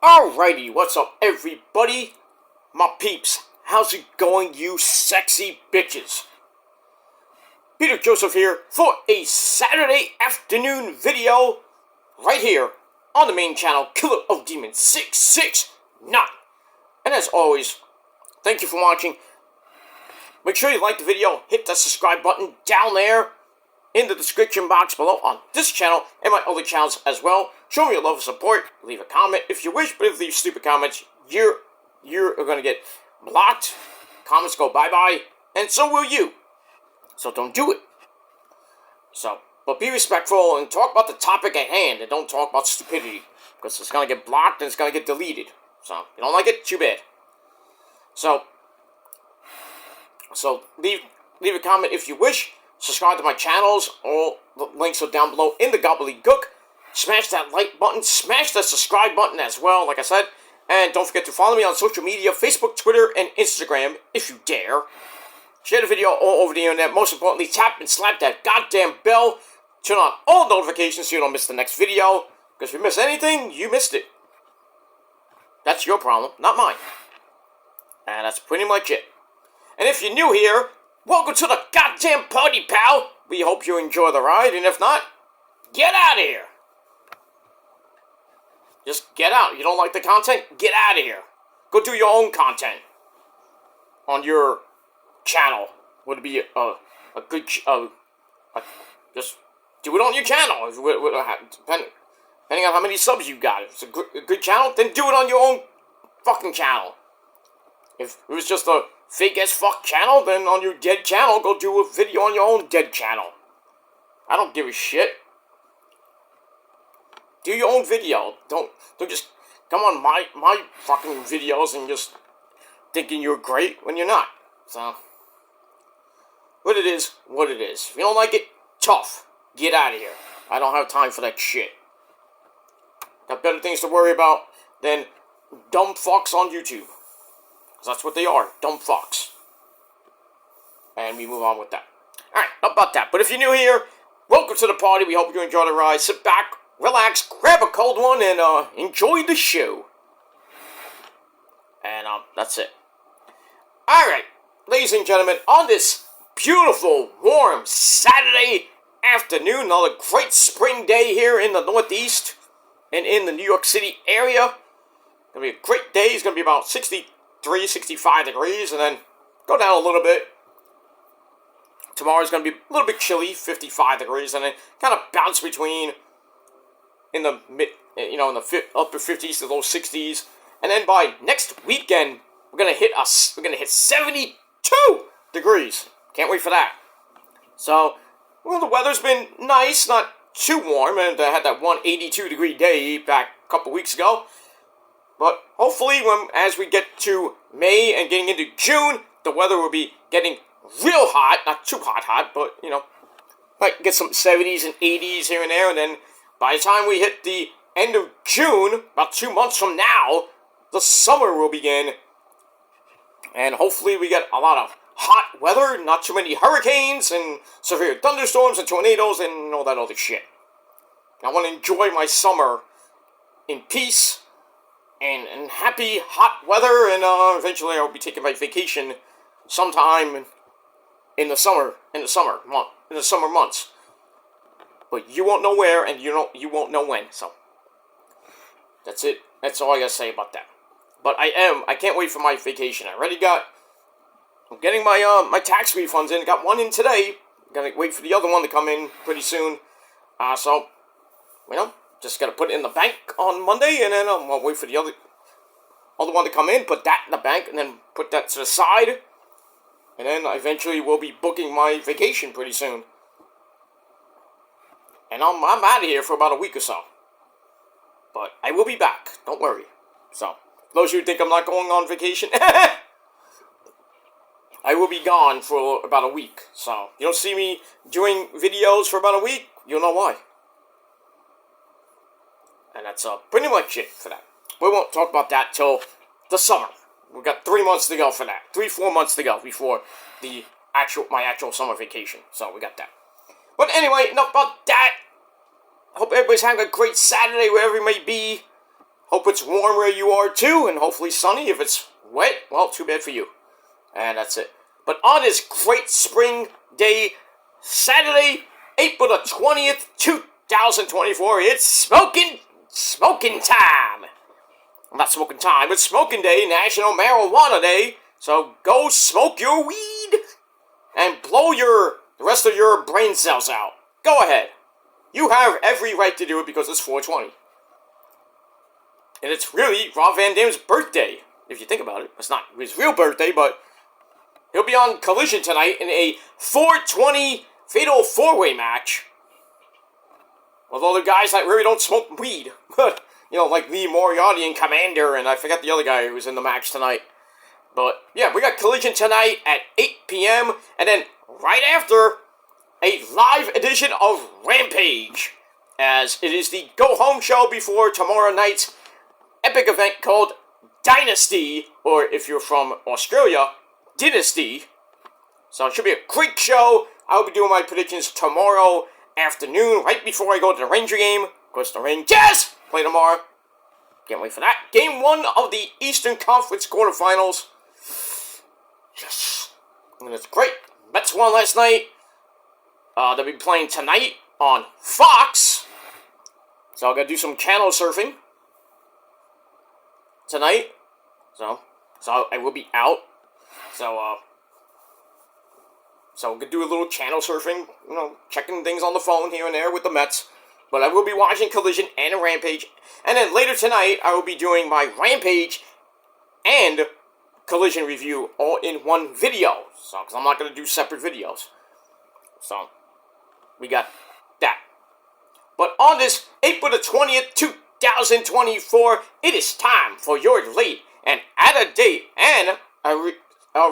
Alrighty, what's up everybody? My peeps, how's it going, you sexy bitches? Peter Joseph here for a Saturday afternoon video right here on the main channel, Killer of Demons 669. And as always, thank you for watching. Make sure you like the video, hit that subscribe button down there in the description box below on this channel and my other channels as well. Show me your love and support. Leave a comment if you wish, but if you leave stupid comments, you're gonna get blocked. Comments go bye-bye, and so will you. So don't do it. But be respectful and talk about the topic at hand, and don't talk about stupidity, because it's gonna get blocked and it's gonna get deleted. So, if you don't like it, too bad. So leave a comment if you wish. Subscribe to my channels. All the links are down below in the gobbledygook. Smash that like button. Smash that subscribe button as well, like I said. And don't forget to follow me on social media, Facebook, Twitter, and Instagram, if you dare. Share the video all over the internet. Most importantly, tap and slap that goddamn bell. Turn on all notifications so you don't miss the next video. Because if you miss anything, you missed it. That's your problem, not mine. And that's pretty much it. And if you're new here, welcome to the goddamn party, pal! We hope you enjoy the ride, and if not, get out of here! Just get out. You don't like the content? Get out of here. Go do your own content. On your channel. Would it be a good... just do it on your channel. Depending on how many subs you got. If it's a good channel, then do it on your own fucking channel. If it was just a fake-as fuck channel, then on your dead channel, go do a video on your own dead channel. I don't give a shit. Do your own video. Don't just come on my fucking videos and just thinking you're great when you're not. So, what it is, what it is. If you don't like it, tough. Get out of here. I don't have time for that shit. Got better things to worry about than dumb fucks on YouTube. Because that's what they are, dumb fucks. And we move on with that. Alright, about that. But if you're new here, welcome to the party. We hope you enjoy the ride. Sit back, relax, grab a cold one, and enjoy the show. And that's it. Alright, ladies and gentlemen, on this beautiful, warm Saturday afternoon, another great spring day here in the Northeast and in the New York City area. Gonna be a great day. It's gonna be about 63, 65 degrees, and then go down a little bit. Tomorrow's going to be a little bit chilly, 55 degrees, and then kind of bounce between in the upper 50s to low 60s, and then by next weekend we're going to hit 72 degrees. Can't wait for that. So, well, the weather's been nice, not too warm, and I had that 182 degree day back a couple weeks ago. But hopefully, as we get to May and getting into June, the weather will be getting real hot. Not too hot, but, might get some 70s and 80s here and there. And then by the time we hit the end of June, about 2 months from now, the summer will begin. And hopefully we get a lot of hot weather, not too many hurricanes and severe thunderstorms and tornadoes and all that other shit. I want to enjoy my summer in peace and happy, hot weather, and eventually I'll be taking my vacation sometime in the summer months. But you won't know where, and you won't know when. So that's it. That's all I gotta say about that. But I can't wait for my vacation. I'm getting my tax refunds in. Got one in today. Gonna wait for the other one to come in pretty soon. So just gotta put it in the bank on Monday, and then I'll wait for the other one to come in, put that in the bank, and then put that to the side. And then eventually we'll be booking my vacation pretty soon. And I'm out of here for about a week or so. But I will be back, don't worry. So, those of you who think I'm not going on vacation, I will be gone for about a week. So, you don't see me doing videos for about a week, you'll know why. And that's pretty much it for that. We won't talk about that till the summer. We've got 3 months to go for that. 3-4 months to go before my actual summer vacation. So we got that. But anyway, enough about that. Hope everybody's having a great Saturday wherever you may be. Hope it's warm where you are too, and hopefully sunny. If it's wet, well, too bad for you. And that's it. But on this great spring day, Saturday, April the 20th, 2024, it's smoking time. Not smoking time, it's smoking day, National Marijuana Day. So go smoke your weed and blow the rest of your brain cells out. Go ahead. You have every right to do it because it's 420. And it's really Rob Van Dam's birthday, if you think about it. It's not his real birthday, but he'll be on Collision tonight in a 420 Fatal 4-Way match with all the guys that really don't smoke weed. Like Lee Moriarty and Commander, and I forgot the other guy who was in the match tonight. But, yeah, we got Collision tonight at 8 p.m., and then right after, a live edition of Rampage, as it is the go-home show before tomorrow night's epic event called Dynasty, or if you're from Australia, Dynasty. So it should be a great show. I'll be doing my predictions tomorrow afternoon, right before I go to the Ranger game. Of course, the Rangers play tomorrow. Can't wait for that. Game 1 of the Eastern Conference quarterfinals. Yes. And it's great. Mets won last night. They'll be playing tonight on Fox. So I'm going to do some channel surfing tonight. So I will be out. So we're going to do a little channel surfing, checking things on the phone here and there with the Mets. But I will be watching Collision and a Rampage. And then later tonight, I will be doing my Rampage and Collision review all in one video. So, because I'm not going to do separate videos. So, we got that. But on this April the 20th, 2024, it is time for your late and at a date and a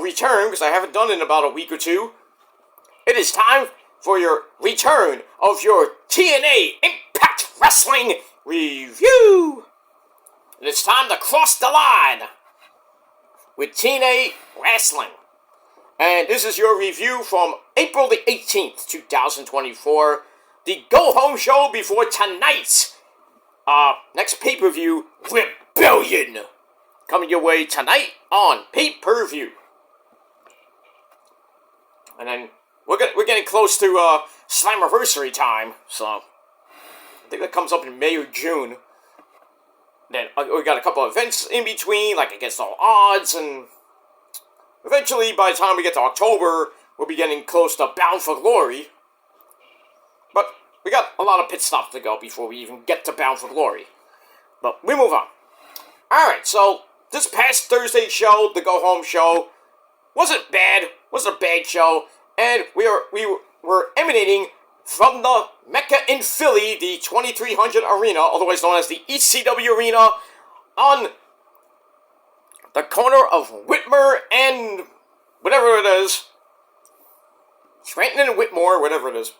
return, because I haven't done it in about a week or two. It is time for your return of your TNA Impact Wrestling review. And it's time to cross the line with TNA Wrestling. And this is your review from April the 18th, 2024. The go-home show before tonight's next pay-per-view, Rebellion. Coming your way tonight on pay-per-view. And then we're getting close to Slammiversary time, so I think that comes up in May or June. Then we got a couple of events in between, like Against All Odds, and eventually, by the time we get to October, we'll be getting close to Bound for Glory. But we got a lot of pit stops to go before we even get to Bound for Glory. But we move on. Alright, so this past Thursday show, the go-home show, wasn't bad. Wasn't a bad show. And we were emanating from the Mecca in Philly, the 2300 Arena, otherwise known as the ECW Arena, on the corner of Whitmer and whatever it is. Scranton and Whitmore, whatever it is.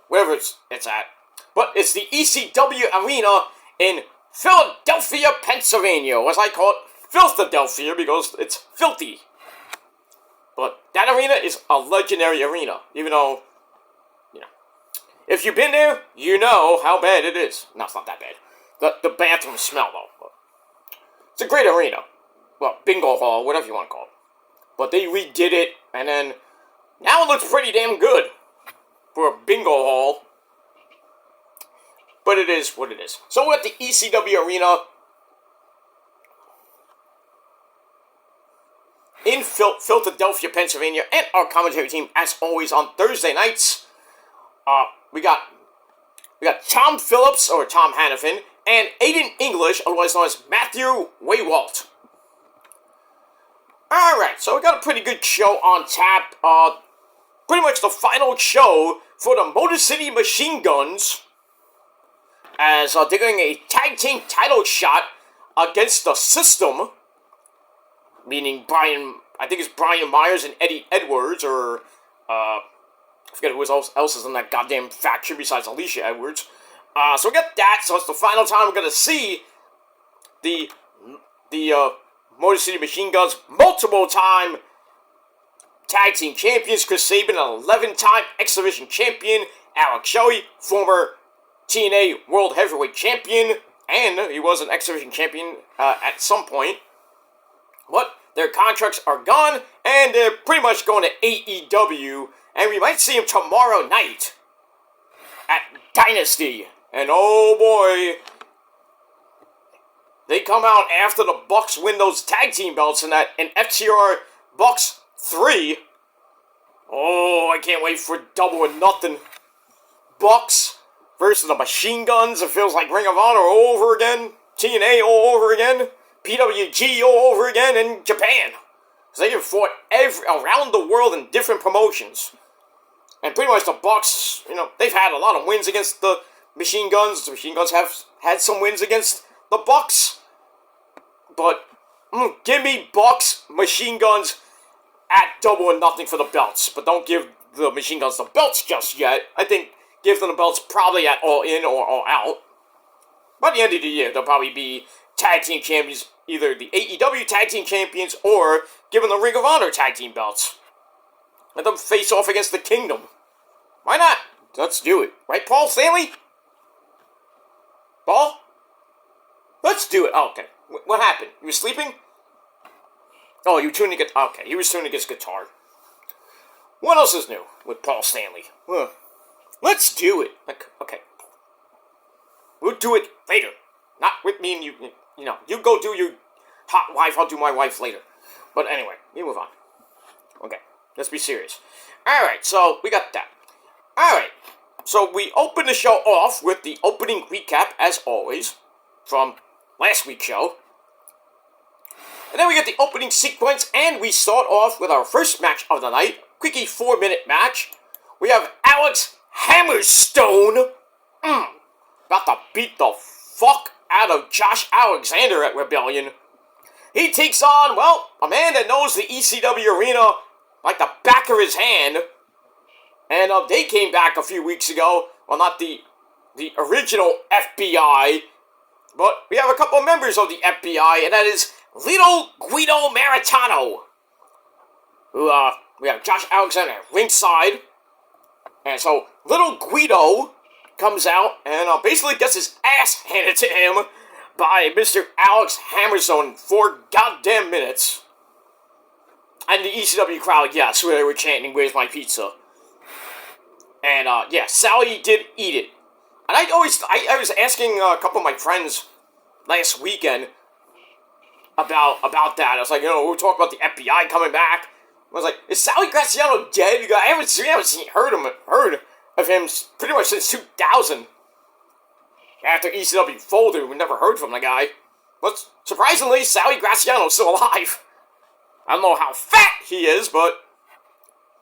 Wherever it's at. But it's the ECW Arena in Philadelphia, Pennsylvania. Or as I call it, Filthadelphia, because it's filthy. But that arena is a legendary arena. Even though, if you've been there, you know how bad it is. No, it's not that bad. The bathroom smell, though. But it's a great arena. Well, bingo hall, whatever you want to call it. But they redid it, and then now it looks pretty damn good for a bingo hall. But it is what it is. So we're at the ECW Arena in Philadelphia, Pennsylvania, and our commentary team, as always, on Thursday nights. We got Tom Phillips, or Tom Hannafin, and Aiden English, otherwise known as Matthew Waywalt. Alright, so we got a pretty good show on tap. Pretty much the final show for the Motor City Machine Guns, as they're doing a tag team title shot against the System, meaning Brian Myers and Eddie Edwards, or I forget who else is in that goddamn faction besides Alicia Edwards. So we got that. So it's the final time we're gonna see the Motor City Machine Guns multiple-time tag team champions. Chris Sabin, an 11-time X Division champion. Alex Shelley, former TNA World Heavyweight Champion. and he was an X Division champion at some point. But their contracts are gone, and they're pretty much going to AEW, and we might see him tomorrow night at Dynasty. And oh boy, they come out after the Bucks win those tag team belts in FTR Bucks 3. Oh, I can't wait for Double or Nothing. Bucks versus the Machine Guns. It feels like Ring of Honor all over again. TNA all over again. PWG all over again in Japan. So they have fought around the world in different promotions. And pretty much the Bucks, they've had a lot of wins against the Machine Guns. The Machine Guns have had some wins against the Bucks. But give me Bucks, Machine Guns at Double or Nothing for the belts. But don't give the Machine Guns the belts just yet. I think give them the belts probably at All In or All Out. By the end of the year, they'll probably be tag team champions, either the AEW tag team champions or give them the Ring of Honor tag team belts. Let them face off against the Kingdom. Why not? Let's do it. Right, Paul Stanley? Paul? Let's do it. Oh, okay. What happened? You were sleeping? Oh, you were tuning it. Okay, he was tuning his guitar. What else is new with Paul Stanley? Let's do it. Okay. We'll do it later. Not with me and you. You go do your hot wife. I'll do my wife later. But anyway, you move on. Okay, let's be serious. Alright, so we got that. Alright, so we open the show off with the opening recap, as always, from last week's show. And then we get the opening sequence, and we start off with our first match of the night. Quickie 4-minute match. We have Alex Hammerstone about to beat the fuck out of Josh Alexander at Rebellion. He takes on, well, a man that knows the ECW arena like the back of his hand. And they came back a few weeks ago. Well, not the original FBI, but we have a couple of members of the FBI, and that is Little Guido Maritano. Who, we have Josh Alexander ringside. And so, Little Guido comes out and basically gets his ass handed to him by Mr. Alex Hammerstone in 4 goddamn minutes. And the ECW crowd, yes, they were chanting, "Where's my pizza?" And, Sally did eat it. And I was asking a couple of my friends last weekend about that. I was like, we were talking about the FBI coming back. I was like, is Sally Graziano dead? I haven't heard of him pretty much since 2000. After ECW folded, we never heard from the guy. But surprisingly, Sally Graziano's still alive. I don't know how fat he is, but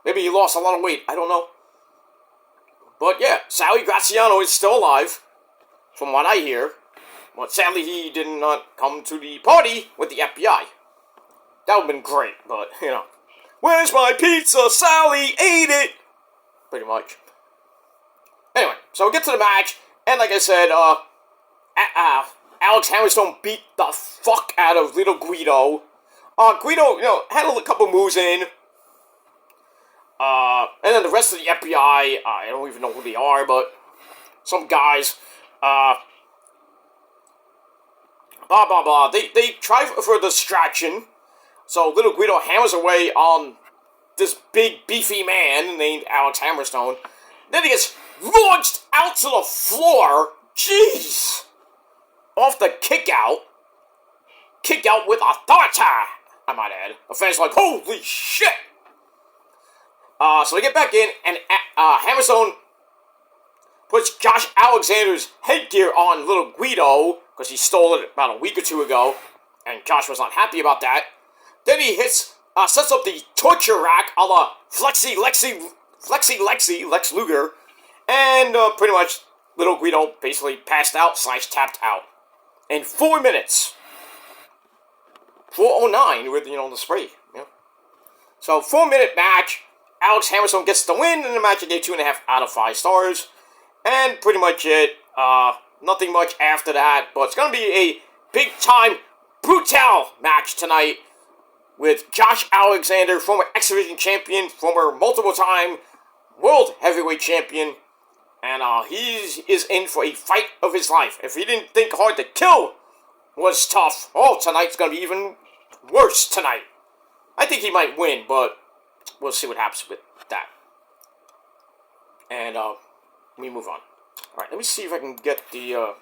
maybe he lost a lot of weight. I don't know. But yeah, Sally Graziano is still alive, from what I hear. But sadly, he did not come to the party with the FBI. That would have been great, but, where's my pizza? Sally ate it! Pretty much. Anyway, so we get to the match, and like I said, Alex Hammerstone beat the fuck out of Little Guido. Guido, had a couple moves in. And then the rest of the FBI, I don't even know who they are, but some guys, blah, blah, blah. They try for distraction. So Little Guido hammers away on this big, beefy man named Alex Hammerstone. Then he gets launched out to the floor. Jeez. Off the kick out. Kick out with authority, I might add. The fans are like, holy shit. So they get back in, and Hammerstone puts Josh Alexander's headgear on Little Guido, because he stole it about a week or two ago, and Josh was not happy about that. Then he sets up the torture rack a la Lex Luger, and pretty much Little Guido basically passed out / tapped out. In 4 minutes. 4:09 with, the spray. Yeah. So, 4-minute match. Alex Hammerstone gets the win in the match. I gave 2.5 out of 5 stars. And pretty much it. Nothing much after that. But it's going to be a big-time brutal match tonight with Josh Alexander, former X Division champion, former multiple-time World Heavyweight champion, And he is in for a fight of his life. If he didn't think Hard to Kill was tough, oh, tonight's going to be even worse tonight. I think he might win, but we'll see what happens with that. And we move on. Alright, let me see if I can get the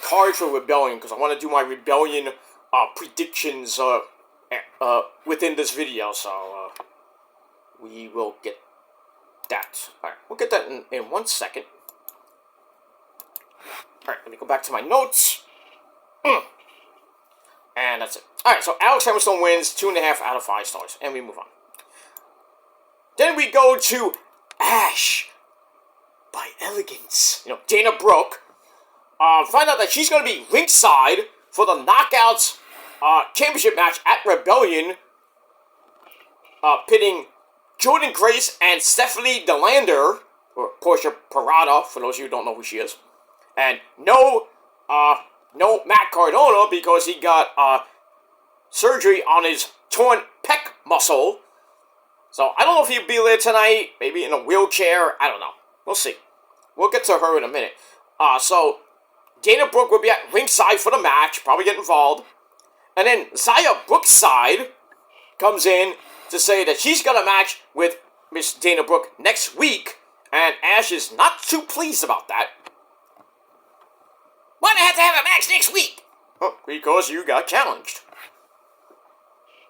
card for Rebellion, because I want to do my Rebellion predictions within this video, so we will get that. Alright, we'll get that in 1 second. Alright, let me go back to my notes. And that's it. Alright, so Alex Hammerstone wins 2.5 out of 5 stars, and we move on. Then we go to Ash by Elegance. You know, Dana Brooke. Find out that she's going to be ringside for the Knockouts Championship match at Rebellion, pitting Jordynne Grace and Stephanie DeLander, or Portia Parada, for those of you who don't know who she is. And no Matt Cardona, because he got surgery on his torn pec muscle. So I don't know if he'll be there tonight, maybe in a wheelchair, I don't know. We'll see. We'll get to her in a minute. So Dana Brooke will be at ringside for the match, probably get involved. And then Xia Brookside comes in to say that she's got a match with Miss Dana Brooke next week, and Ash is not too pleased about that. Why do I have to have a match next week? Oh, because you got challenged.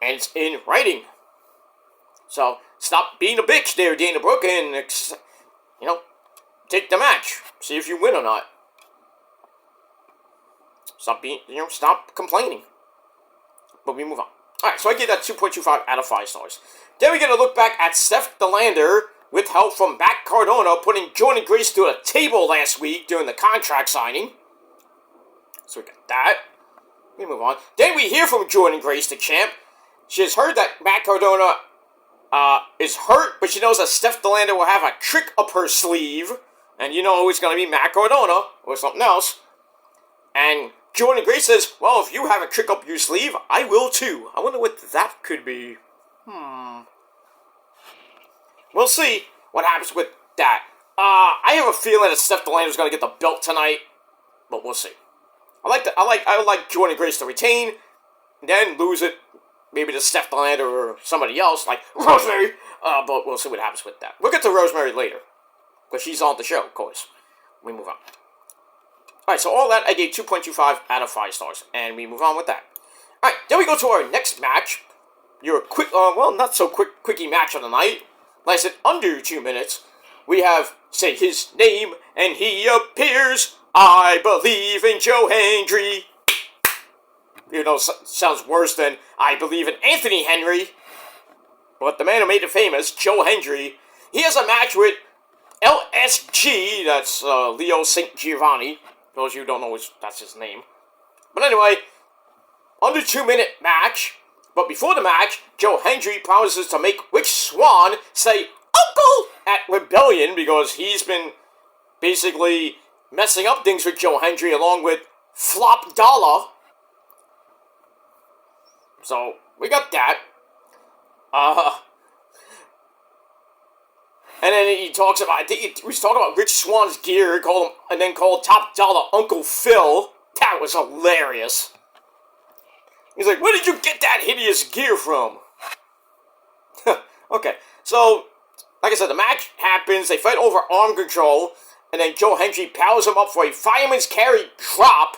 And it's in writing. So, stop being a bitch there, Dana Brooke, and, take the match. See if you win or not. Stop complaining. But we move on. Alright, so I give that 2.25 out of 5 stars. Then we get a look back at Steph DeLander, with help from Matt Cardona, putting Jordynne Grace to a table last week during the contract signing. So we got that. We move on. Then we hear from Jordynne Grace, the champ. She has heard that Matt Cardona is hurt, but she knows that Steph DeLander will have a trick up her sleeve. And you know it's going to be Matt Cardona, or something else. And Jordynne Grace says, well, if you have a trick up your sleeve, I will too. I wonder what that could be. We'll see what happens with that. I have a feeling that Steph DeLander is going to get the belt tonight, but we'll see. I like Jordynne Grace to retain, and then lose it, maybe to Steph DeLander or somebody else, like Rosemary, but we'll see what happens with that. We'll get to Rosemary later, because she's on the show, of course. We move on. Alright, so all that, I gave 2.25 out of 5 stars, and we move on with that. Alright, then we go to our next match, your quick, not so quickie match of the night, lasted under 2 minutes. We have, say his name, and he appears. I believe in Joe Hendry. You know, sounds worse than I believe in Anthony Henry. But the man who made it famous, Joe Hendry, he has a match with LSG, that's Leo St. Giovanni. Those of you who don't know, that's his name. But anyway, under 2 minute match. But before the match, Joe Hendry promises to make Rich Swann say Uncle at Rebellion, because he's been basically messing up things with Joe Hendry along with Flop Dollar. So, we got that. And then he talks about, I think he was talking about Rich Swann's gear, and then called Top Dollar Uncle Phil. That was hilarious. He's like, where did you get that hideous gear from? Okay, so, like I said, the match happens, they fight over arm control, and then Joe Hendry powers him up for a fireman's carry drop,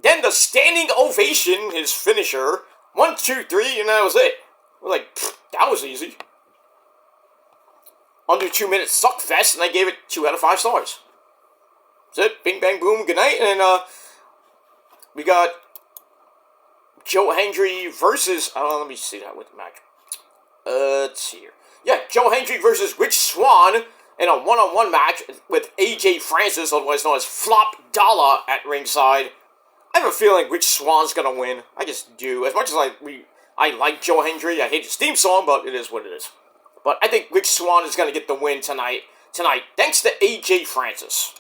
then the standing ovation, his finisher, 1, 2, 3, and that was it. We're like, that was easy. Under 2 minutes suckfest, and I gave it 2 out of 5 stars. That's it. Bing, bang, boom, good night. And we got Joe Hendry versus... let me see that with the match. Let's see here. Yeah, Joe Hendry versus Rich Swann in a one-on-one match with AJ Francis, otherwise known as Flop Dollar, at ringside. I have a feeling Rich Swann's gonna win. I just do. As much as I like Joe Hendry, I hate his theme song, but it is what it is. But I think Rich Swann is going to get the win tonight, thanks to AJ Francis.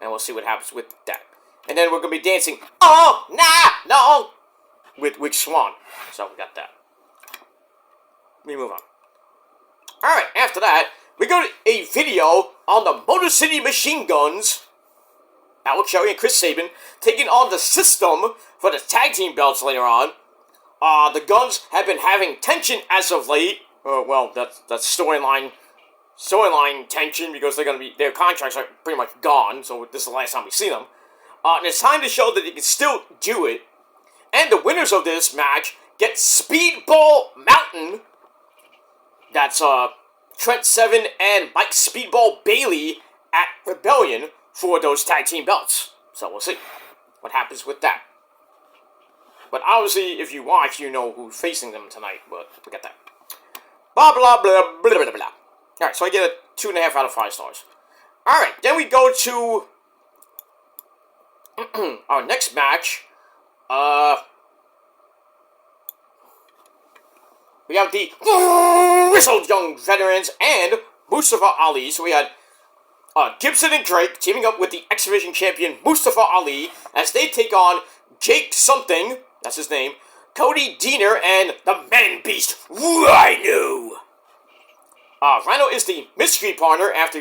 And we'll see what happens with that. And then we're going to be dancing, oh, nah, no, with Rich Swann. So we got that. We move on. Alright, after that, we go to a video on the Motor City Machine Guns, Alex Shelley and Chris Sabin, taking on the System for the tag team belts later on. The Guns have been having tension as of late. Well, that's storyline tension because their contracts are pretty much gone, so this is the last time we see them. And it's time to show that they can still do it. And the winners of this match get Speedball Mountain. That's Trent Seven and Mike Speedball Bailey at Rebellion for those tag team belts. So we'll see what happens with that. But obviously, if you watch, you know who's facing them tonight, but forget that. Blah, blah, blah, blah, blah, blah. Alright, so I get a 2.5 out of 5 stars. Alright, then we go to our next match. We have the Grizzled Young Veterans and Mustafa Ali. So we had Gibson and Drake teaming up with the X Division champion Mustafa Ali as they take on Jake something, that's his name, Cody Deaner, and the Man Beast Rhino. Rhino is the mystery partner after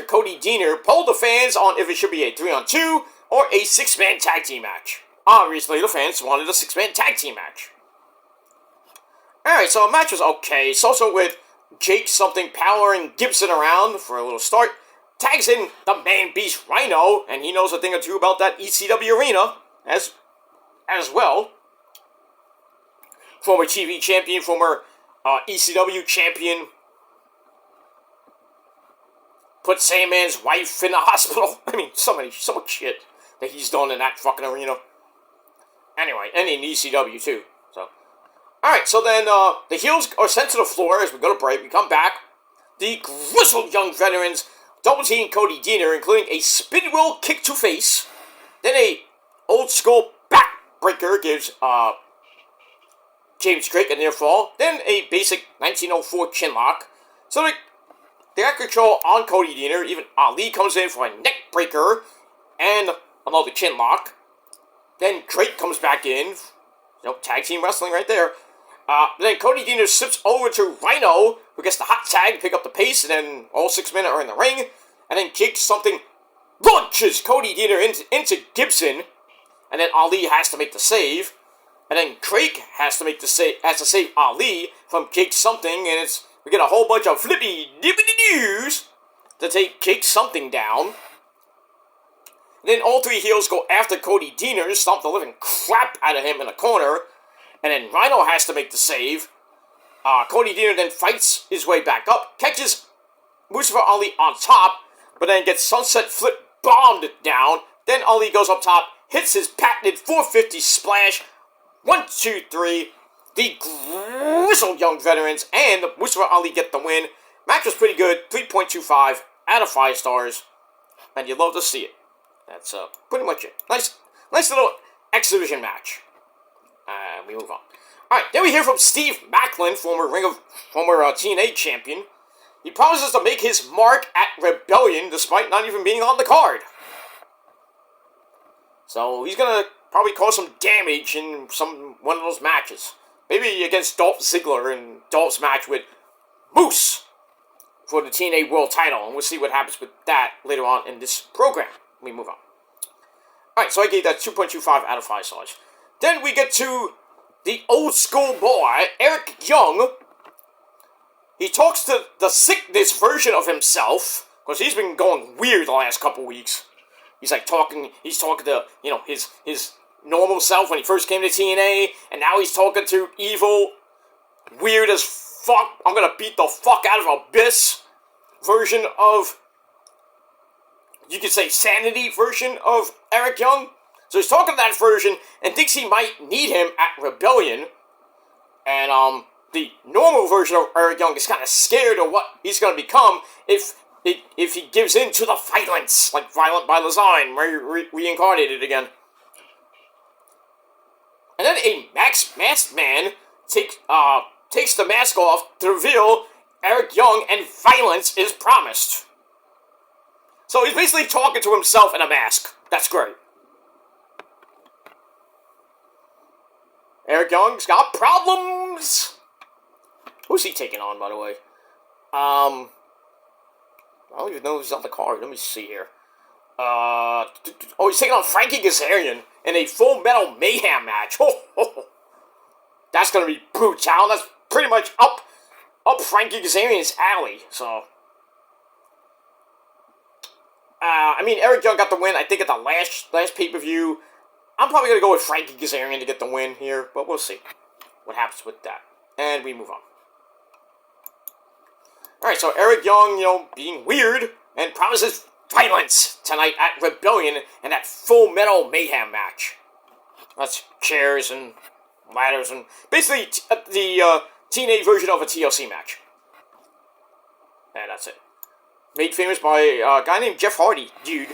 Cody Deaner polled the fans on if it should be a 3-on-2 or a 6-man tag team match. Obviously, the fans wanted a 6-man tag team match. Alright, so the match was okay. It's also with Jake something powering Gibson around for a little start. Tags in the Man Beast Rhino, and he knows a thing or two about that ECW arena as well. Former TV champion, former ECW champion. Put Sandman's wife in the hospital. I mean, so much shit that he's done in that fucking arena. Anyway, and in ECW too. So, alright, so then the heels are sent to the floor as we go to break. We come back. The Grizzled Young Veterans double team Cody Deaner, including a spin wheel kick to face. Then a old school backbreaker gives James Drake a near fall. Then a basic 1904 chinlock. So they got control on Cody Deaner. Even Ali comes in for a neck breaker and another chinlock. Then Drake comes back in. Tag team wrestling right there. Then Cody Deaner slips over to Rhino, who gets the hot tag to pick up the pace, and then all 6 men are in the ring. And then Jake something launches Cody Deaner into Gibson, and then Ali has to make the save. And then Drake has to save Ali from Jake something, and we get a whole bunch of flippy dippity doos to take Jake something down. And then all 3 heels go after Cody Deaner, stomp the living crap out of him in the corner. And then Rhino has to make the save. Cody Deaner then fights his way back up, catches Mustafa Ali on top, but then gets sunset flip bombed down. Then Ali goes up top, hits his patented 450 splash. 1, 2, 3. The Grizzled Young Veterans and Mustafa Ali get the win. Match was pretty good, 3.25 out of 5 stars. And you'd love to see it. That's pretty much it. Nice little X Division match. We move on. Alright, then we hear from Steve Maclin, former TNA champion. He promises to make his mark at Rebellion despite not even being on the card. So he's gonna probably cause some damage in one of those matches. Maybe against Dolph Ziggler in Dolph's match with Moose for the TNA World title. And we'll see what happens with that later on in this program. We move on. Alright, so I gave that 2.25 out of 5 stars. Then we get to the old school boy, Eric Young. He talks to the sickness version of himself, because he's been going weird the last couple weeks. He's talking to, his normal self when he first came to TNA, and now he's talking to evil, weird as fuck, I'm gonna beat the fuck out of Abyss version of, you could say sanity version of Eric Young. So he's talking to that version and thinks he might need him at Rebellion. And the normal version of Eric Young is kind of scared of what he's going to become if he gives in to the violence, like Violent by Design, reincarnated again. And then a masked man takes the mask off to reveal Eric Young, and violence is promised. So he's basically talking to himself in a mask. That's great. Eric Young's got problems. Who's he taking on, by the way? I don't even know who's on the card. Let me see here. He's taking on Frankie Kazarian in a Full Metal Mayhem match. That's gonna be brutal. That's pretty much up Frankie Kazarian's alley. So, Eric Young got the win. I think at the last pay-per-view. I'm probably gonna go with Frankie Kazarian to get the win here, but we'll see what happens with that. And we move on. Alright, so Eric Young, being weird, and promises violence tonight at Rebellion in that Full Metal Mayhem match. That's chairs and ladders and basically the teenage version of a TLC match. And that's it. Made famous by a guy named Jeff Hardy. Dude.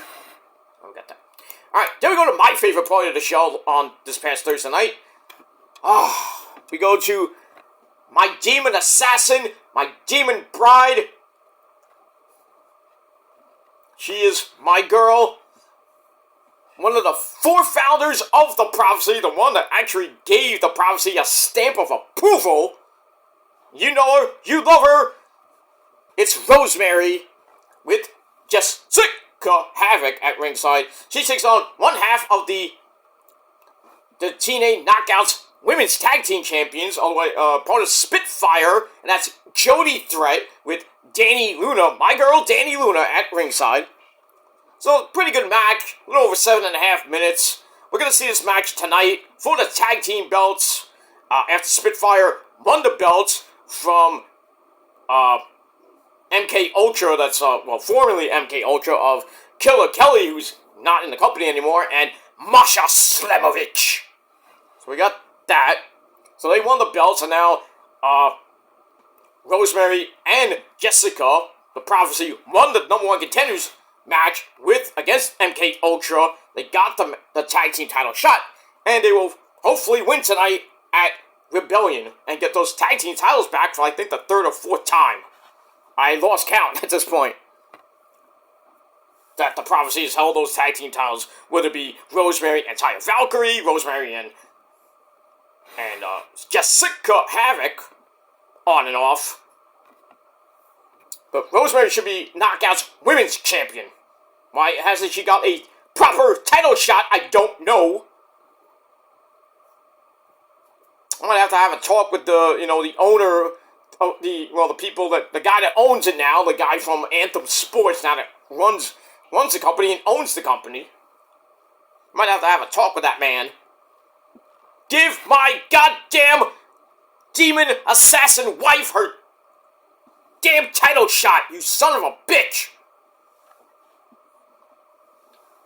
I got that. Alright, then we go to my favorite part of the show on this past Thursday night. We go to my demon assassin, my demon bride. She is my girl. One of the 4 founders of the Prophecy, the one that actually gave the Prophecy a stamp of approval. You know her, you love her. It's Rosemary with Jessica Havoc at ringside. She takes on one half of the TNA Knockouts Women's Tag Team Champions, all the way part of Spitfire, and that's Jody Threat with Danny Luna, my girl Danny Luna, at ringside. So, pretty good match, a little over 7.5 minutes. We're going to see this match tonight for the tag team belts, after Spitfire won the belts from MK Ultra, that's, formerly MK Ultra, of Killer Kelly, who's not in the company anymore, and Masha Slamovich. So we got that. So they won the belts, and now Rosemary and Jessica, the Prophecy, won the number 1 contenders match against MK Ultra. They got the tag team title shot, and they will hopefully win tonight at Rebellion and get those tag team titles back for I think the 3rd or 4th time. I lost count at this point. That the Prophecy has held those tag team titles, whether it be Rosemary and Taya Valkyrie, Rosemary and Jessica Havoc, on and off. But Rosemary should be Knockouts Women's Champion. Why hasn't she got a proper title shot? I don't know. I'm gonna have to have a talk with the owner of the people the guy that owns it now, the guy from Anthem Sports now that runs the company and owns the company. Might have to have a talk with that man. Give my goddamn demon assassin wife her damn title shot, you son of a bitch!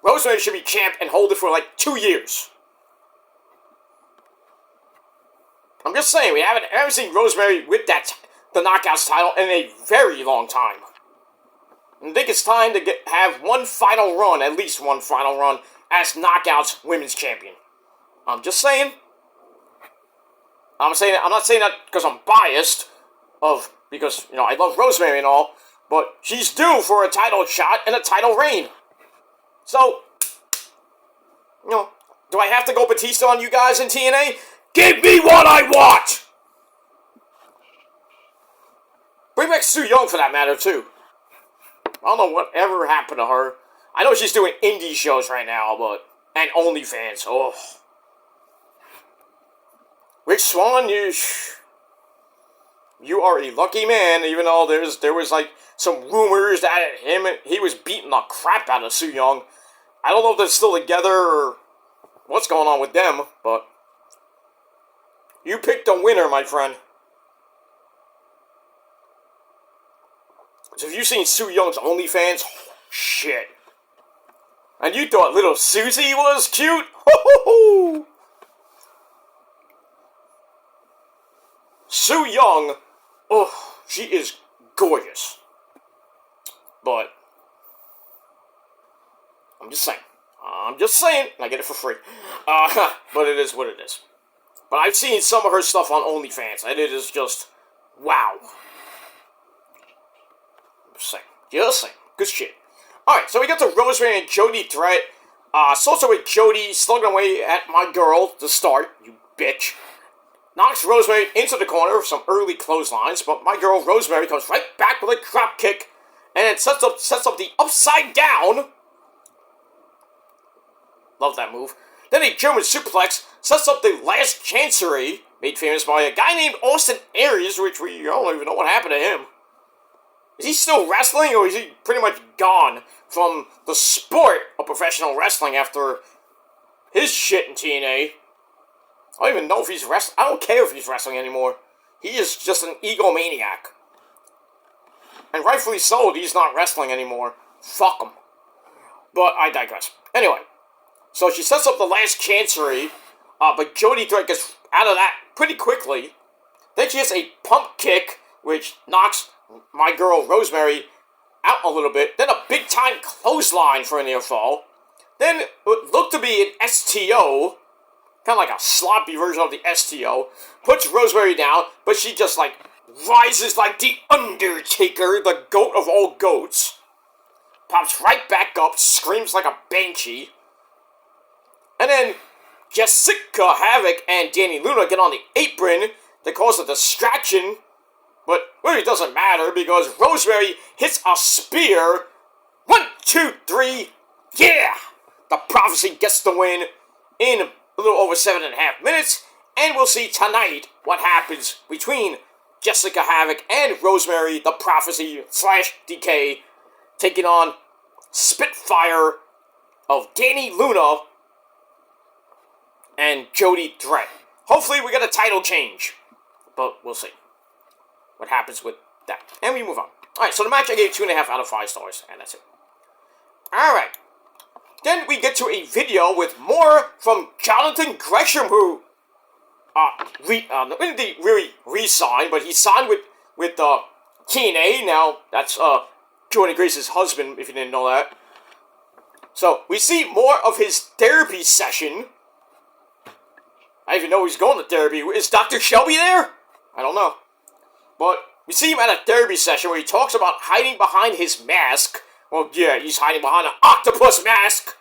Rosemary should be champ and hold it for like 2 years. I'm just saying, we haven't seen Rosemary with the Knockouts title in a very long time. I think it's time to have one final run, at least one final run, as Knockouts Women's Champion. I'm just saying. I'm not saying that because I'm biased, because I love Rosemary and all, but she's due for a title shot and a title reign. So, do I have to go Batista on you guys in TNA? Give me what I want! Bring back Su Yung for that matter, too. I don't know whatever happened to her. I know she's doing indie shows right now, and OnlyFans. Oh. Rich Swann, you are a lucky man, even though there was like some rumors that he was beating the crap out of Su Yung. I don't know if they're still together or what's going on with them, but you picked a winner, my friend. So have you seen Su Young's OnlyFans? Shit. And you thought little Susie was cute? Ho ho ho! Su Yung, she is gorgeous. But I'm just saying, I get it for free. But it is what it is. But I've seen some of her stuff on OnlyFans, and it is just, wow. Just saying. Good shit. Alright, so we got to Rosemary and Jody Threat. So with Jody slugging away at my girl to start, you bitch. knocks Rosemary into the corner with some early clotheslines, but my girl Rosemary comes right back with a drop kick, and it sets up the upside down. Love that move. Then a German suplex sets up the last chancery, made famous by a guy named Austin Aries, which we don't even know what happened to him. Is he still wrestling, or is he pretty much gone from the sport of professional wrestling after his shit in TNA? I don't even know if he's wrestling. I don't care if he's wrestling anymore. He is just an egomaniac. And rightfully so, he's not wrestling anymore. Fuck him. But I digress. Anyway, so she sets up the last chancery, but Jody Threat gets out of that pretty quickly. Then she has a pump kick, which knocks my girl Rosemary out a little bit. Then a big time clothesline for a near fall. Then what looked to be an STO, kind of like a sloppy version of the STO, puts Rosemary down, but she just rises like the Undertaker, the goat of all goats. Pops right back up, screams like a banshee. And then Jessica Havoc and Danny Luna get on the apron to cause a distraction. But really doesn't matter because Rosemary hits a spear. 1, 2, 3. Yeah! The Prophecy gets the win in a little over 7.5 minutes. And we'll see tonight what happens between Jessica Havoc and Rosemary, the Prophecy / DK, taking on Spitfire of Danny Luna and Jody Threat. Hopefully we get a title change, but we'll see what happens with that. And we move on. Alright, so the match I gave 2.5 out of 5 stars, and that's it. Alright. Then we get to a video with more from Jonathan Gresham, who didn't really re-sign, but he signed with TNA. Now, that's Jordan Grace's husband, if you didn't know that. So, we see more of his therapy session. I even know he's going to therapy. Is Dr. Shelby there? I don't know. But we see him at a therapy session where he talks about hiding behind his mask. Well, yeah, he's hiding behind an octopus mask.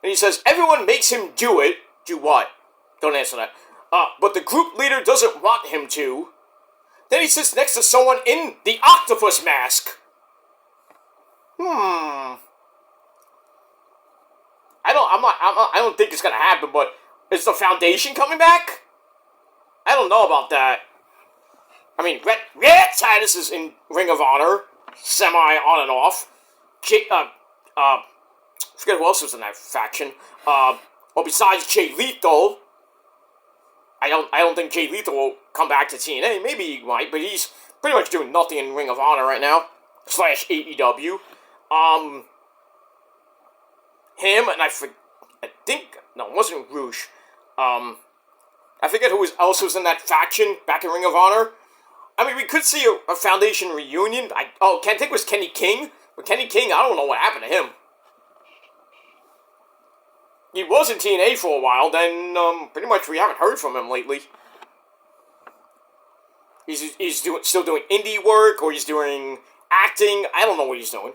And he says, everyone makes him do it. Do what? Don't answer that. But the group leader doesn't want him to. Then he sits next to someone in the octopus mask. I don't think it's gonna happen, but is the Foundation coming back? I don't know about that. I mean, Red Titus is in Ring of Honor, semi on and off. Forget who else was in that faction. Well, besides Jay Lethal, I don't think Jay Lethal will come back to TNA. Maybe he might, but he's pretty much doing nothing in Ring of Honor right now. / AEW. Him and it wasn't Rouge. I forget who else was in that faction back in Ring of Honor. I mean, we could see a Foundation reunion. I think it was Kenny King. But Kenny King, I don't know what happened to him. He was in TNA for a while, then pretty much we haven't heard from him lately. He's still doing indie work, or he's doing acting. I don't know what he's doing.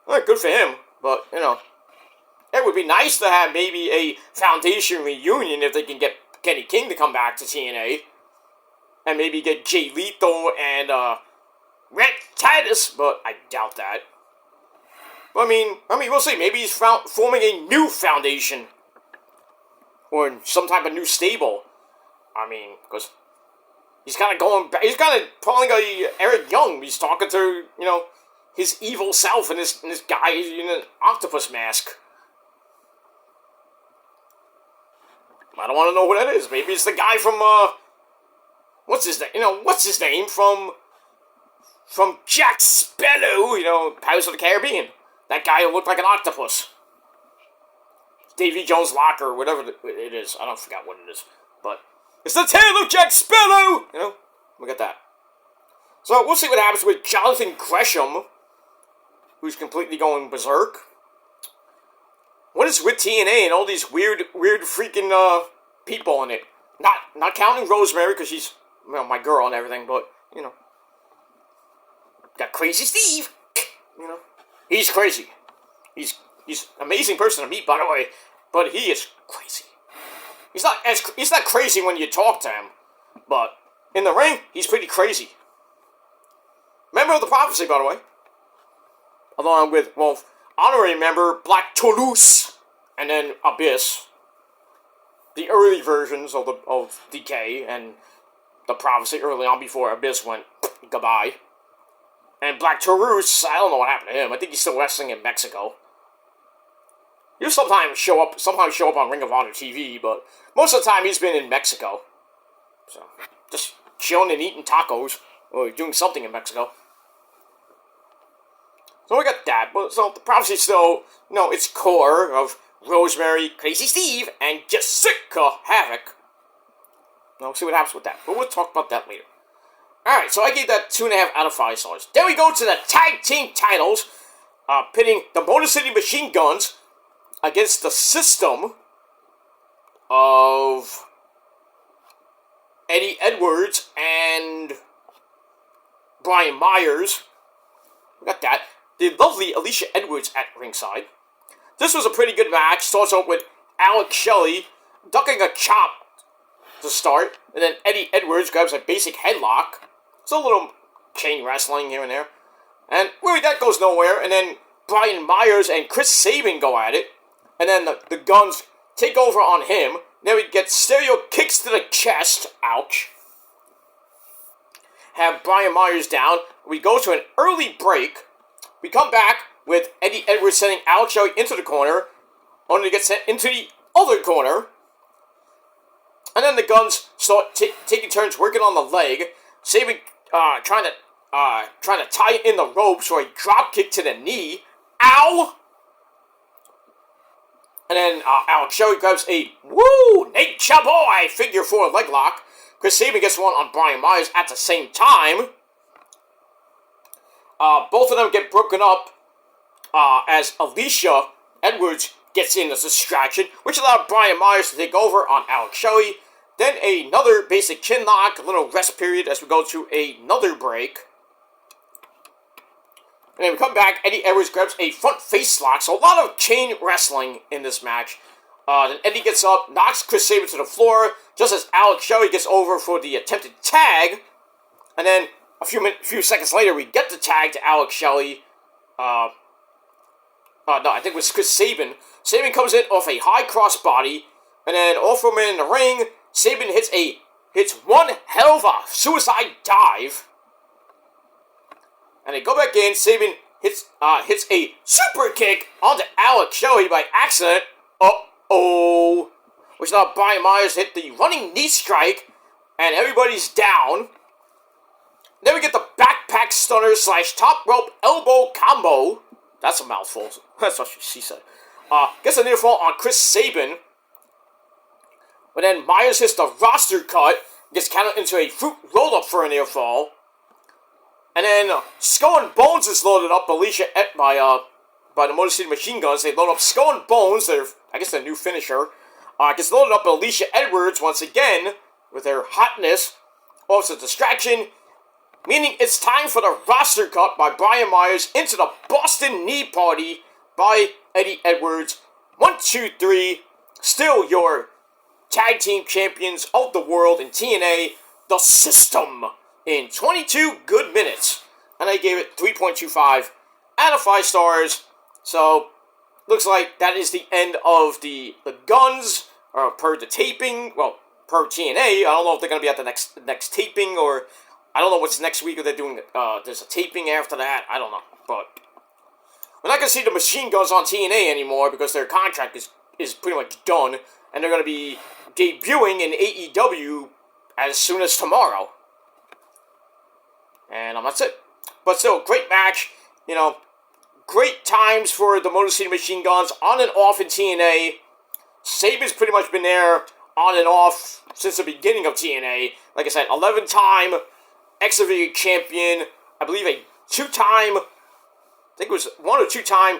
Well, good for him, but, it would be nice to have maybe a Foundation reunion if they can get Kenny King to come back to TNA. And maybe get Jay Lethal and Red Titus, but I doubt that. I mean, we'll see. Maybe he's forming a new Foundation. Or some type of new stable. I mean, because he's kind of going back. He's kind of pulling a Eric Young. He's talking to, his evil self and this guy in an octopus mask. I don't want to know who that is. Maybe it's the guy from, what's his name? What's his name from Jack Sparrow, Pirates of the Caribbean. That guy who looked like an octopus. Davy Jones' Locker, whatever it is. I don't forget what it is. But it's the tale of Jack Sparrow! Look at that. So we'll see what happens with Jonathan Gresham, who's completely going berserk. What is with TNA and all these weird freaking people in it? Not counting Rosemary, because she's, my girl and everything, but, got Crazy Steve, He's crazy. He's an amazing person to meet, by the way, but he is crazy. he's not crazy when you talk to him, but in the ring, he's pretty crazy. Member of the Prophecy, by the way. Along with, well, honorary member Black Toulouse, and then Abyss. The early versions of DK and the Prophecy early on before Abyss went goodbye. And Black Toulouse, I don't know what happened to him. I think he's still wrestling in Mexico. He'll sometimes show up on Ring of Honor TV, but most of the time he's been in Mexico. So, just chilling and eating tacos, or doing something in Mexico. So we got that, but so the Prophecy still, its core of Rosemary, Crazy Steve, and Jessica Havoc. We'll see what happens with that, but we'll talk about that later. Alright, so I gave that 2.5 out of 5 stars. Then we go to the tag team titles, pitting the Motor City Machine Guns against the System of Eddie Edwards and Brian Myers. We got that. The lovely Alicia Edwards at ringside. This was a pretty good match. Starts out with Alex Shelley ducking a chop to start, and then Eddie Edwards grabs a basic headlock. It's a little chain wrestling here and there. And really, that goes nowhere. And then Brian Myers and Chris Sabin go at it. And then the Guns take over on him. Then we get stereo kicks to the chest. Ouch. Have Brian Myers down. We go to an early break. We come back with Eddie Edwards sending Alex Shelley into the corner, only to get sent into the other corner. And then the Guns start taking turns working on the leg. Sabin trying to tie in the ropes for a drop kick to the knee. Ow! And then Alex Shelley grabs a Nature Boy figure 4 leg lock. Chris Sabin gets one on Brian Myers at the same time. Both of them get broken up as Alicia Edwards gets in as a distraction, which allowed Brian Myers to take over on Alex Shelley. Then another basic chin lock, a little rest period as we go to another break. And then we come back, Eddie Edwards grabs a front face lock, so a lot of chain wrestling in this match. Then Eddie gets up, knocks Chris Sabin to the floor, just as Alex Shelley gets over for the attempted tag. And then a few seconds later, we get the tag to Alex Shelley. No, I think it was Chris Sabin. Sabin comes in off a high crossbody, and then off from in the ring, Sabin hits one hell of a suicide dive. And they go back in, Sabin hits a super kick onto Alex Shelley by accident. Uh-oh. Which now Brian Myers hit the running knee strike, and everybody's down. Then we get the backpack stunner / top rope elbow combo. That's a mouthful. That's what she said. Gets a near fall on Chris Sabin. But then Myers hits the roster cut. Gets counted into a fruit roll-up for a near fall. And then Skull and Bones is loaded up. Alicia by the Motor City Machine Guns. They load up Skull and Bones. I guess their new finisher. Gets loaded up Alicia Edwards once again with their hotness. Also distraction. Meaning it's time for the roster cut by Brian Myers into the Boston Knee Party by Eddie Edwards. 1, 2, 3. Still your tag team champions of the world in TNA, The System, in 22 good minutes. And I gave it 3.25 out of 5 stars. So, looks like that is the end of the Guns, per the taping. Well, per TNA. I don't know if they're going to be at the next taping, or I don't know what's next week, or they're doing, there's a taping after that. I don't know. But we're not going to see the Machine Guns on TNA anymore because their contract is pretty much done. And they're going to be debuting in AEW as soon as tomorrow. And that's it. But still, great match. Great times for the Motor City Machine Guns on and off in TNA. Sabin's pretty much been there on and off since the beginning of TNA. Like I said, 11-time X-Division champion. I believe a 2-time, I think it was 1 or 2-time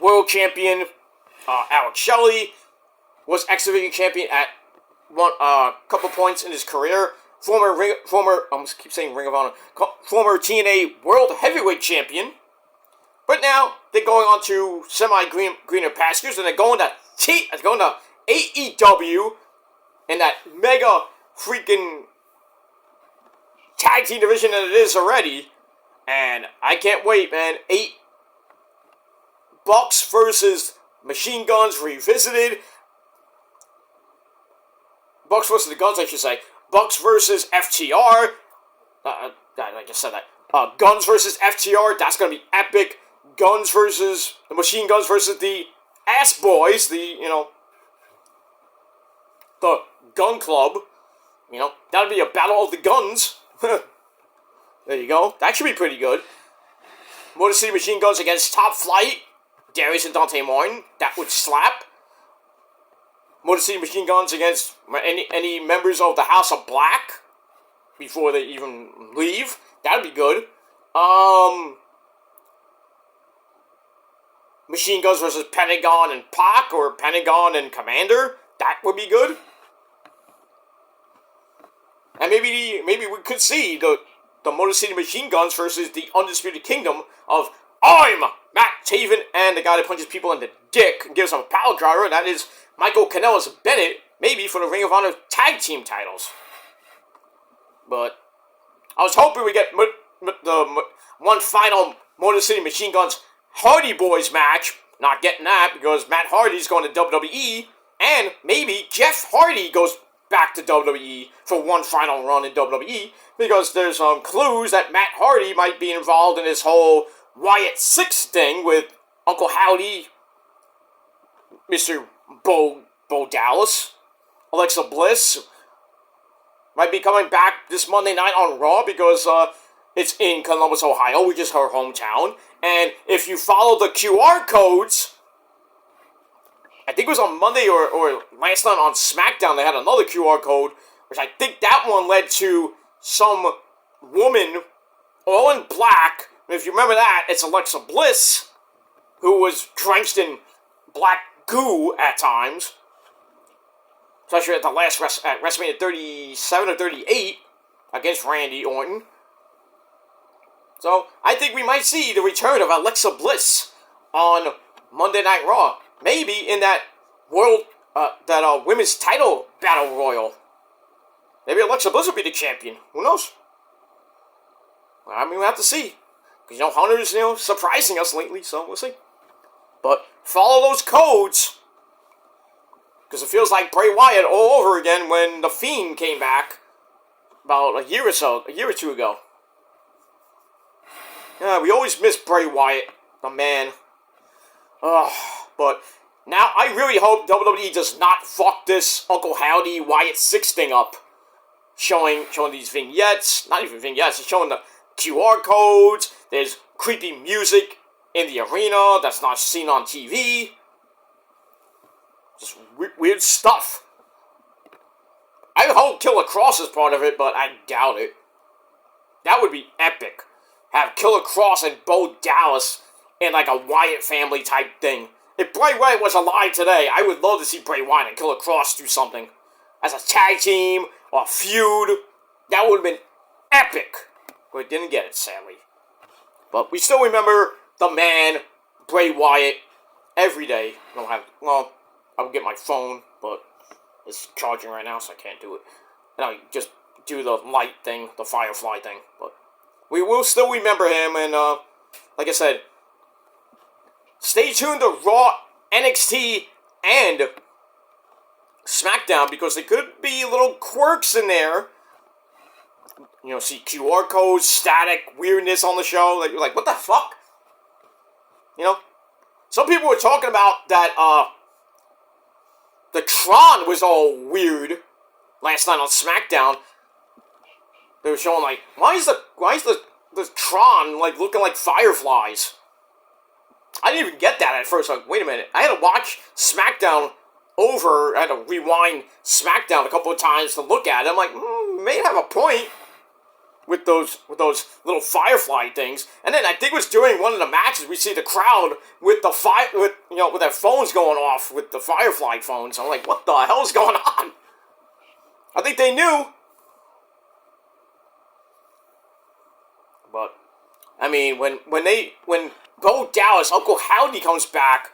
world champion. Alex Shelley was X-Division champion at one couple points in his career. Former TNA World Heavyweight Champion. But But now they're going on to greener pastures, and they're going to AEW in that mega freaking tag team division that it is already. And I can't wait, man. 8 Bucks versus Machine Guns Revisited. Bucks versus the Guns, I should say. Bucks versus FTR. I just said that. Guns versus FTR. That's going to be epic. Guns versus the Machine Guns versus the Ass Boys. The Gun Club. That'll be a battle of the guns. There you go. That should be pretty good. Motor City Machine Guns against Top Flight. Darius and Dante Martin. That would slap. Motor City Machine Guns against any members of the House of Black before they even leave. That'd be good. Machine Guns versus Pentagon and Pac, or Pentagon and Commander. That would be good. And maybe we could see the Motor City Machine Guns versus the Undisputed Kingdom of I'm Matt Taven and the guy that punches people in the dick and gives them a power driver. That is Michael Kanellis Bennett, maybe for the Ring of Honor tag team titles. But I was hoping we get the one final Motor City Machine Guns Hardy Boys match. Not getting that because Matt Hardy's going to WWE, and maybe Jeff Hardy goes back to WWE for one final run in WWE, because there's clues that Matt Hardy might be involved in this whole Wyatt Six thing with Uncle Howdy, Mr. Bo Dallas, Alexa Bliss might be coming back this Monday night on Raw because it's in Columbus, Ohio, which is her hometown. And if you follow the QR codes, I think it was on Monday or last night on SmackDown, they had another QR code, which I think that one led to some woman all in black. And if you remember that, it's Alexa Bliss, who was drenched in black goo at times. Especially at the last at WrestleMania 37 or 38 against Randy Orton. So I think we might see the return of Alexa Bliss on Monday Night Raw. Maybe in that women's title battle royal. Maybe Alexa Bliss will be the champion. Who knows? Well, I mean, we'll have to see. Because, Hunter's, surprising us lately, so we'll see. But follow those codes. Because it feels like Bray Wyatt all over again when The Fiend came back about a year or two ago. Yeah, we always miss Bray Wyatt, the man. But now I really hope WWE does not fuck this Uncle Howdy Wyatt Six thing up. Showing these vignettes, not even vignettes, it's showing the QR codes. There's creepy music in the arena that's not seen on TV. Just weird stuff. I hope Killer Cross is part of it, but I doubt it. That would be epic. Have Killer Cross and Bo Dallas in like a Wyatt family type thing. If Bray Wyatt was alive today, I would love to see Bray Wyatt and Killer Cross do something. As a tag team, or a feud. That would have been epic. But we didn't get it, sadly. But we still remember the man, Bray Wyatt, every day. I would get my phone, but it's charging right now, so I can't do it. And I just do the light thing, the Firefly thing. But we will still remember him, and like I said, stay tuned to Raw, NXT, and SmackDown, because there could be little quirks in there. See QR codes, static, weirdness on the show. That you're like, what the fuck? Some people were talking about that, the Tron was all weird last night on SmackDown. They were showing, like, why is the Tron, like, looking like fireflies? I didn't even get that at first. Like, wait a minute. I had to watch SmackDown over. I had to rewind SmackDown a couple of times to look at it. I'm like, may have a point with those little firefly things. And then I think it was during one of the matches we see the crowd with with their phones going off with the firefly phones. I'm like, what the hell is going on? I think they knew. But I mean, when Bo Dallas, Uncle Howdy comes back,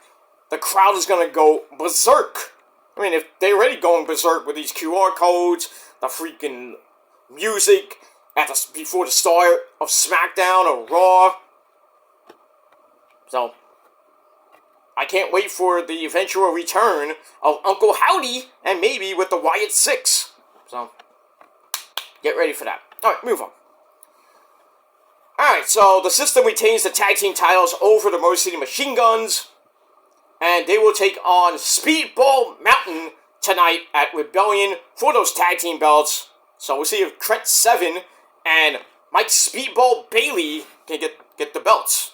the crowd is gonna go berserk. I mean, if they're already going berserk with these QR codes, the freaking music before the start of SmackDown or Raw. So, I can't wait for the eventual return of Uncle Howdy, and maybe with the Wyatt Six. So, get ready for that. Alright, move on. Alright, so the system retains the tag team titles over the Motor City Machine Guns, and they will take on Speedball Mountain tonight at Rebellion for those tag team belts. So we'll see if Trent Seven and Mike Speedball Bailey can get the belts.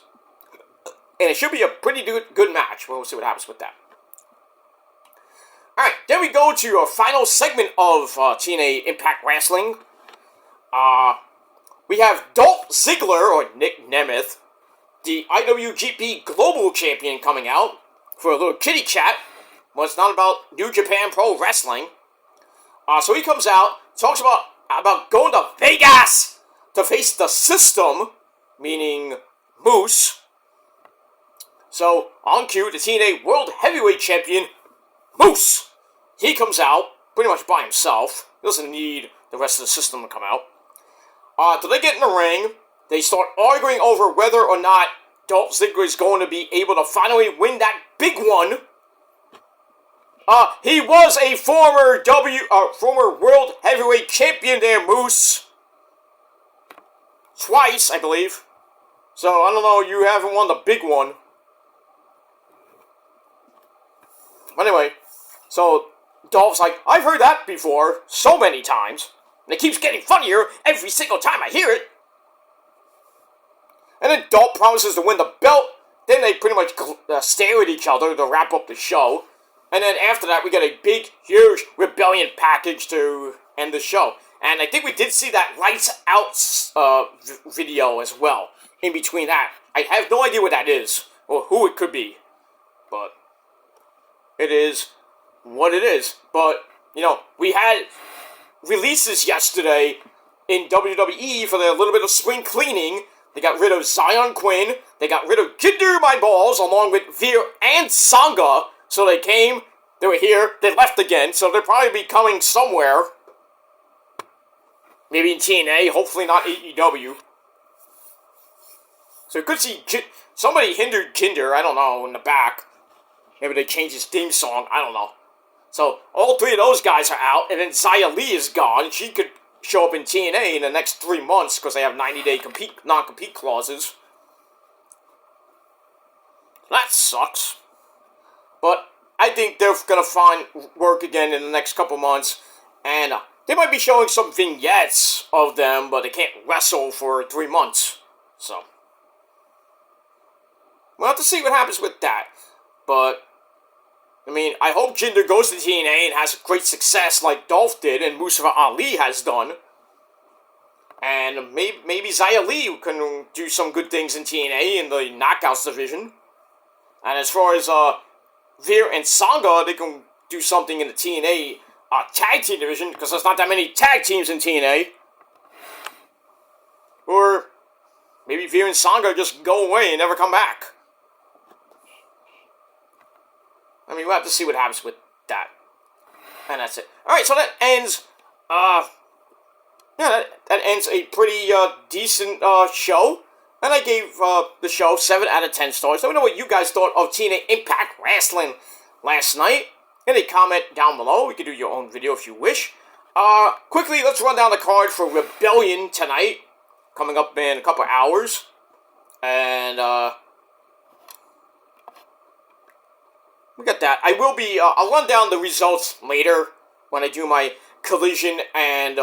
And it should be a pretty good match. We'll see what happens with that. Alright, then we go to our final segment of TNA Impact Wrestling. We have Dolph Ziggler, or Nick Nemeth, the IWGP Global Champion, coming out for a little kitty chat. Well, it's not about New Japan Pro Wrestling. So he comes out, talks about going to Vegas to face the System, meaning Moose. So, on cue, the TNA World Heavyweight Champion, Moose. He comes out, pretty much by himself. He doesn't need the rest of the System to come out. So they get in the ring. They start arguing over whether or not Dolph Ziggler is going to be able to finally win that big one. He was a former World Heavyweight Champion there, Moose. Twice, I believe. So, I don't know, you haven't won the big one. But anyway, so Dolph's like, I've heard that before so many times. And it keeps getting funnier every single time I hear it. And then Dolph promises to win the belt. Then they pretty much stare at each other to wrap up the show. And then after that, we get a big, huge Rebellion package to end the show. And I think we did see that Lights Out video as well. In between that. I have no idea what that is. Or who it could be. But it is what it is. But, you know, we had releases yesterday in WWE for their little bit of spring cleaning. They got rid of Zion Quinn. They got rid of Jinder My Balls along with Veer and Sangha. So they came, they were here, they left again. So they'll probably be coming somewhere. Maybe in TNA, hopefully not AEW. So you could see somebody hindered Jinder, I don't know, in the back. Maybe they changed his theme song, I don't know. So, all three of those guys are out, and then Xia Li is gone. She could show up in TNA in the next 3 months, because they have 90-day non-compete clauses. That sucks. But I think they're going to find work again in the next couple months, and they might be showing some vignettes of them, but they can't wrestle for 3 months. So, we'll have to see what happens with that. But I mean, I hope Jinder goes to TNA and has great success like Dolph did and Mustafa Ali has done. And maybe Xia Li can do some good things in TNA in the Knockouts division. And as far as Veer and Sangha, they can do something in the TNA tag team division, because there's not that many tag teams in TNA. Or maybe Veer and Sangha just go away and never come back. I mean, we'll have to see what happens with that. And that's it. Alright, so that ends, that ends a pretty, decent, show. And I gave, the show 7 out of 10 stars. Let me know what you guys thought of TNA Impact Wrestling last night. In a comment down below. You can do your own video if you wish. Quickly, let's run down the card for Rebellion tonight. Coming up in a couple hours. And, we got that. I will be, I'll run down the results later when I do my Collision and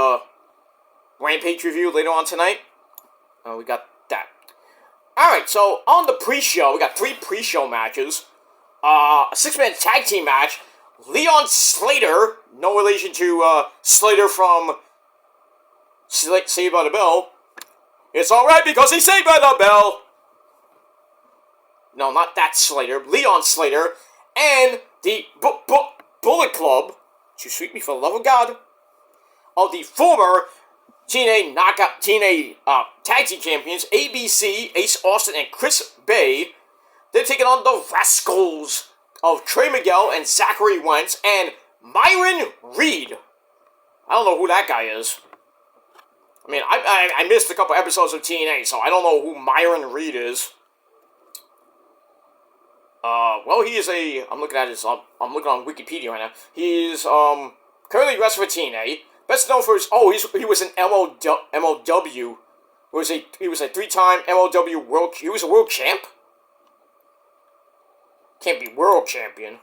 Rampage review later on tonight. We got that. Alright, so on the pre-show, we got 3 pre-show matches. A 6-man tag team match. Leon Slater, no relation to Slater from Saved by the Bell. It's alright because he's Saved by the Bell. No, not that Slater. Leon Slater. And the Bullet Club, to sweep me for the love of God, of the former TNA Tag Team Champions, ABC, Ace Austin, and Chris Bay. They're taking on the Rascals of Trey Miguel and Zachary Wentz and Myron Reed. I don't know who that guy is. I mean, I missed a couple episodes of TNA, so I don't know who Myron Reed is. Well, he is I'm looking at his, I'm looking on Wikipedia right now. He's, currently wrestling for TNA. Best known for his, he was an MLW. He was a 3-time MLW world, he was a world champ? Can't be world champion.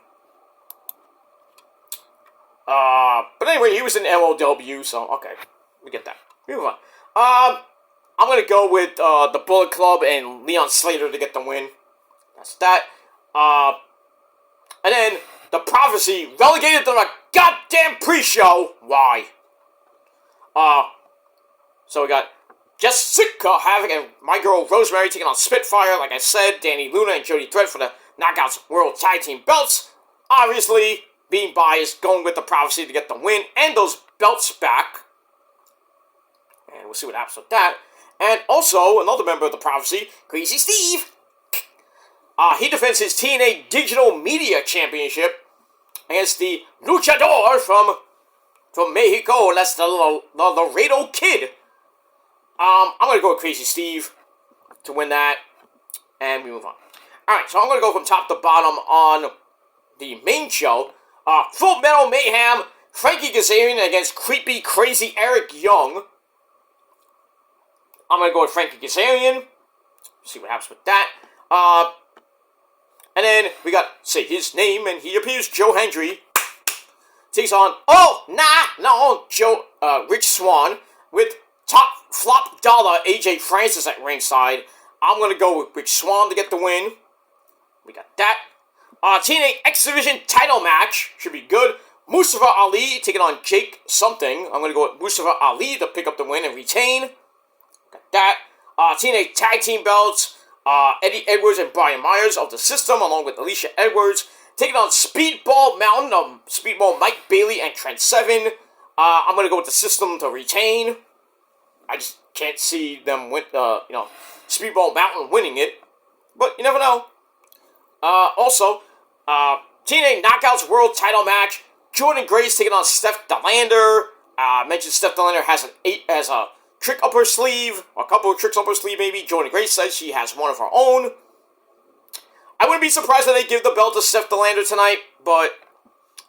But anyway, he was in MLW, so, okay. We get that. Move on. I'm gonna go with, the Bullet Club and Leon Slater to get the win. That's that. And then, the Prophecy relegated to the goddamn pre-show. Why? So we got Jessica Havoc and my girl Rosemary taking on Spitfire, like I said, Danny Luna and Jody Threat for the Knockouts World Tag Team belts. Obviously, being biased, going with the Prophecy to get the win and those belts back. And we'll see what happens with that. And also, another member of the Prophecy, Crazy Steve. He defends his TNA Digital Media Championship against the luchador from Mexico. That's the Laredo Kid. I'm going to go with Crazy Steve to win that. And we move on. Alright, so I'm going to go from top to bottom on the main show. Full Metal Mayhem, Frankie Kazarian against creepy, crazy Eric Young. I'm going to go with Frankie Kazarian. See what happens with that. And then we got, say his name, and he appears, Joe Hendry. Takes on, Rich Swann with top flop dollar AJ Francis at ringside. I'm going to go with Rich Swann to get the win. We got that. TNA X Division title match. Should be good. Mustafa Ali taking on Jake something. I'm going to go with Mustafa Ali to pick up the win and retain. Got that. TNA Tag Team belts. Eddie Edwards and Brian Myers of the System, along with Alicia Edwards, taking on Speedball Mountain, Speedball Mike Bailey and Trent Seven. I'm going to go with the System to retain. I just can't see them win, Speedball Mountain winning it. But you never know. Also, TNA Knockouts World Title match. Jordan Grace taking on Steph Delander. Mentioned Steph Delander has a trick up her sleeve, a couple of tricks up her sleeve maybe. Jordan Grace says she has one of her own. I wouldn't be surprised if they give the belt to Steph Delander tonight, but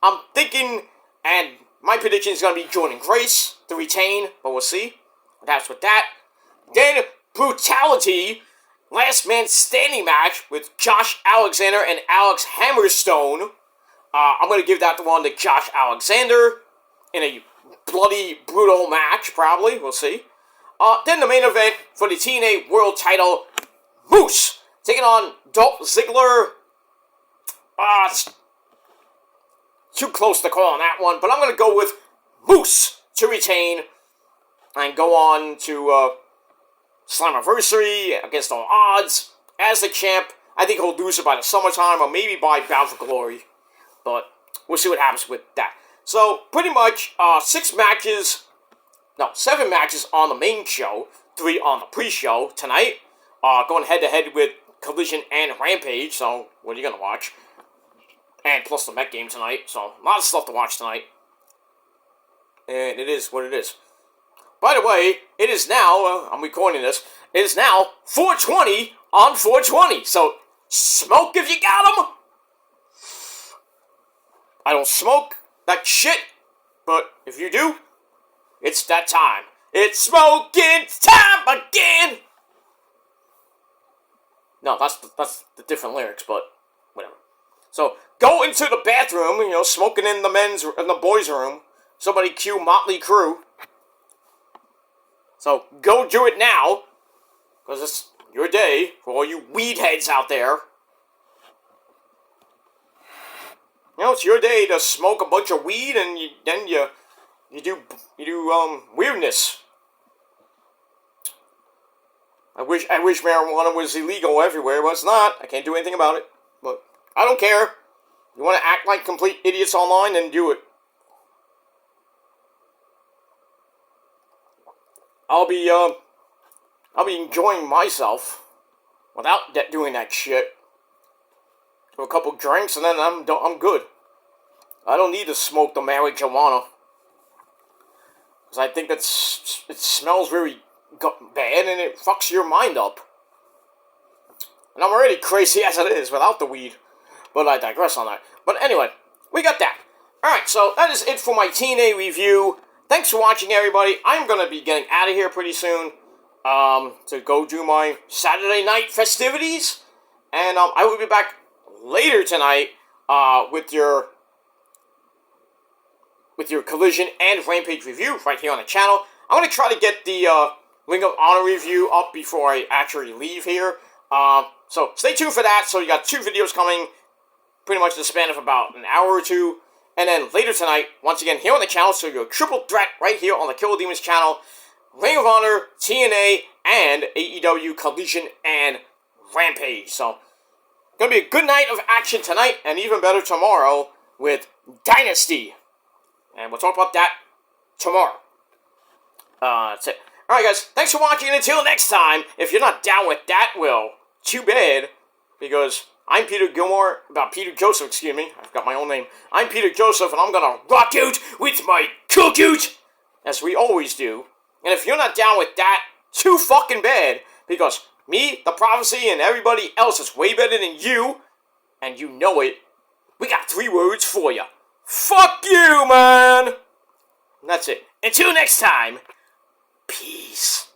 I'm thinking, and my prediction is going to be Jordan Grace to retain, but we'll see what happens with that. Then, Brutality, Last Man Standing match with Josh Alexander and Alex Hammerstone. I'm going to give that the one to Josh Alexander in a bloody, brutal match, probably. We'll see. Then the main event for the TNA World Title, Moose taking on Dolph Ziggler. It's too close to call on that one, but I'm going to go with Moose to retain and go on to Slammiversary against all odds as the champ. I think he'll lose it by the summertime or maybe by Bound for Glory, but we'll see what happens with that. So, pretty much 7 matches on the main show, 3 on the pre-show tonight. Going head-to-head with Collision and Rampage, so what are you going to watch? And plus the Met game tonight, so a lot of stuff to watch tonight. And it is what it is. By the way, it is now, I'm recording this, it is now 4:20 on 420, so smoke if you got 'em! I don't smoke that shit, but if you do, it's that time. It's smoking time again! No, that's the different lyrics, but whatever. So, go into the bathroom, smoking in the boys' room. Somebody cue Motley Crue. So, go do it now, because it's your day for all you weed heads out there. It's your day to smoke a bunch of weed, and then you do weirdness. I wish marijuana was illegal everywhere, but it's not. I can't do anything about it. But I don't care. You want to act like complete idiots online, then do it. I'll be enjoying myself without doing that shit. For a couple drinks and then I'm good. I don't need to smoke the marijuana. Because I think it smells very bad and it fucks your mind up. And I'm already crazy as it is without the weed. But I digress on that. But anyway, we got that. Alright, so that is it for my TNA review. Thanks for watching, everybody. I'm going to be getting out of here pretty soon. To go do my Saturday night festivities. And I will be back later tonight with your Collision and Rampage review right here on the channel. I'm going to try to get the Ring of Honor review up before I actually leave here. So stay tuned for that. So you got 2 videos coming pretty much in the span of about an hour or 2. And then later tonight, once again, here on the channel, so your triple threat right here on the Kill Demons channel. Ring of Honor, TNA, and AEW Collision and Rampage. So, gonna be a good night of action tonight, and even better tomorrow with Dynasty. And we'll talk about that tomorrow. That's it. Alright guys, thanks for watching, and until next time, if you're not down with that, well, too bad, because I'm Peter Joseph, excuse me, I forgot my own name. I'm Peter Joseph, and I'm gonna rock out with my cook-out, as we always do. And if you're not down with that, too fucking bad, because me, the Prophecy, and everybody else is way better than you, and you know it. We got 3 words for you. Fuck you, man! And that's it. Until next time, peace.